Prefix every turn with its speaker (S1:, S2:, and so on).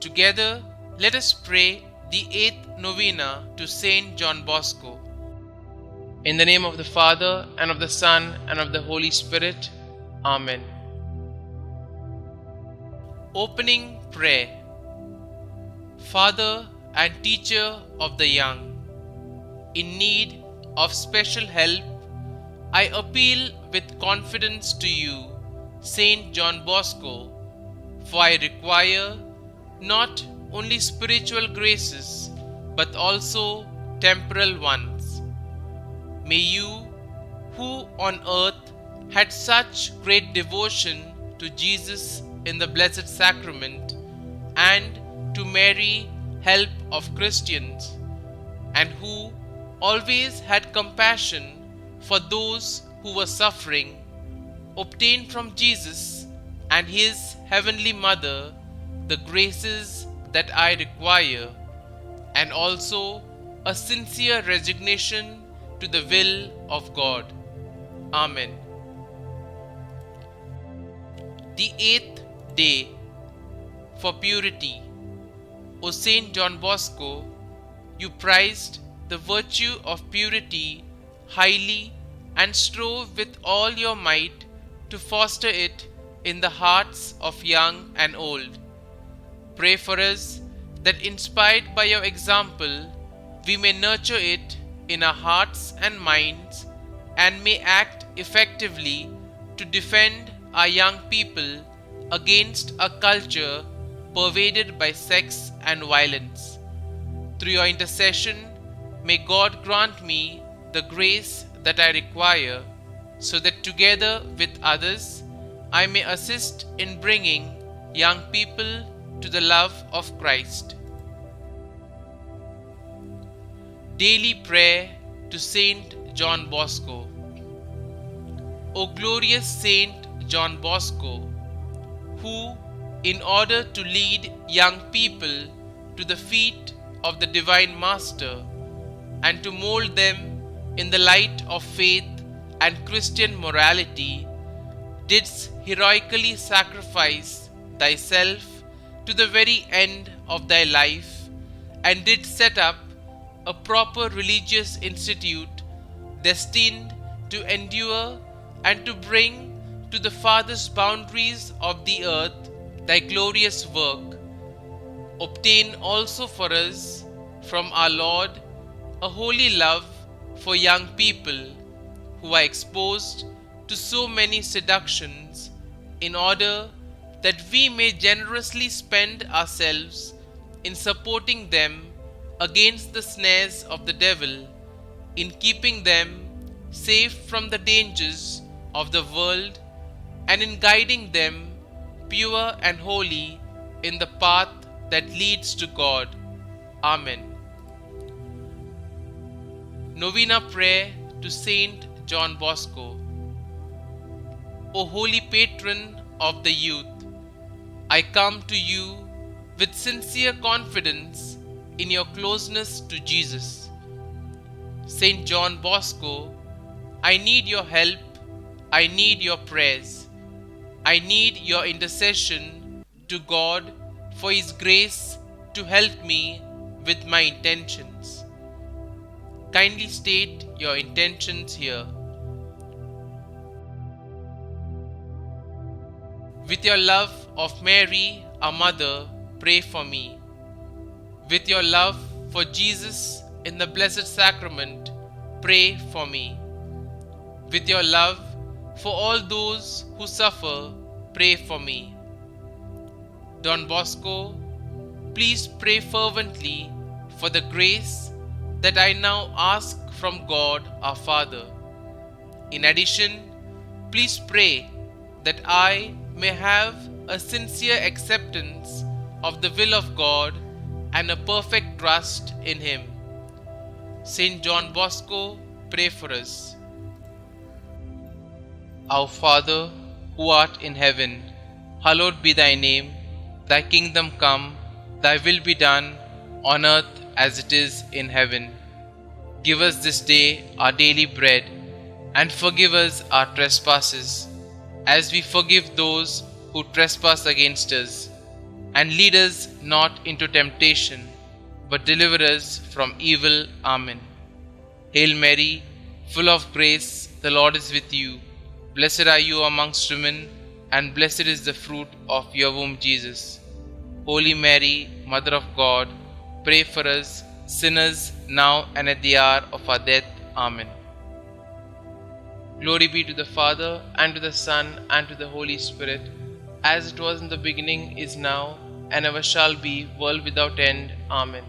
S1: Together, let us pray the 8th Novena to St John Bosco. In the name of the Father, and of the Son, and of the Holy Spirit. Amen. Opening Prayer. Father and Teacher of the young, in need of special help, I appeal with confidence to you, St John Bosco, for I require not only spiritual graces, but also temporal ones. May you, who on earth had such great devotion to Jesus in the Blessed Sacrament and to Mary, help of Christians, and who always had compassion for those who were suffering, obtain from Jesus and his heavenly Mother the graces that I require, and also a sincere resignation to the will of God. Amen. The 8th day, for purity. O St John Bosco, you prized the virtue of purity highly and strove with all your might to foster it in the hearts of young and old. Pray for us that, inspired by your example, we may nurture it in our hearts and minds and may act effectively to defend our young people against a culture pervaded by sex and violence. Through your intercession, may God grant me the grace that I require, so that together with others I may assist in bringing young people to the love of Christ. Daily Prayer to St John Bosco. O glorious Saint John Bosco, who, in order to lead young people to the feet of the Divine Master and to mold them in the light of faith and Christian morality, didst heroically sacrifice thyself to the very end of thy life, and did set up a proper religious institute destined to endure and to bring to the farthest boundaries of the earth thy glorious work. Obtain also for us from our Lord a holy love for young people who are exposed to so many seductions, in order that we may generously spend ourselves in supporting them against the snares of the devil, in keeping them safe from the dangers of the world, and in guiding them pure and holy in the path that leads to God. Amen. Novena Prayer to St John Bosco. O holy patron of the youth, I come to you with sincere confidence in your closeness to Jesus. St John Bosco, I need your help, I need your prayers, I need your intercession to God for His grace to help me with my intentions. Kindly state your intentions here. With your love of Mary, our Mother, pray for me. With your love for Jesus in the Blessed Sacrament, pray for me. With your love for all those who suffer, pray for me. Don Bosco, please pray fervently for the grace that I now ask from God our Father. In addition, please pray that I may have a sincere acceptance of the will of God and a perfect trust in Him. St. John Bosco, pray for us. Our Father, who art in heaven, hallowed be thy name. Thy kingdom come, thy will be done, on earth as it is in heaven. Give us this day our daily bread, and forgive us our trespasses, as we forgive those who trespass against us. and lead us not into temptation, but deliver us from evil. Amen. Hail Mary, full of grace, the Lord is with you. Blessed are you amongst women, and blessed is the fruit of your womb, Jesus. Holy Mary, Mother of God, pray for us sinners now and at the hour of our death. Amen. Glory be to the Father, and to the Son, and to the Holy Spirit, as it was in the beginning, is now, and ever shall be, world without end. Amen.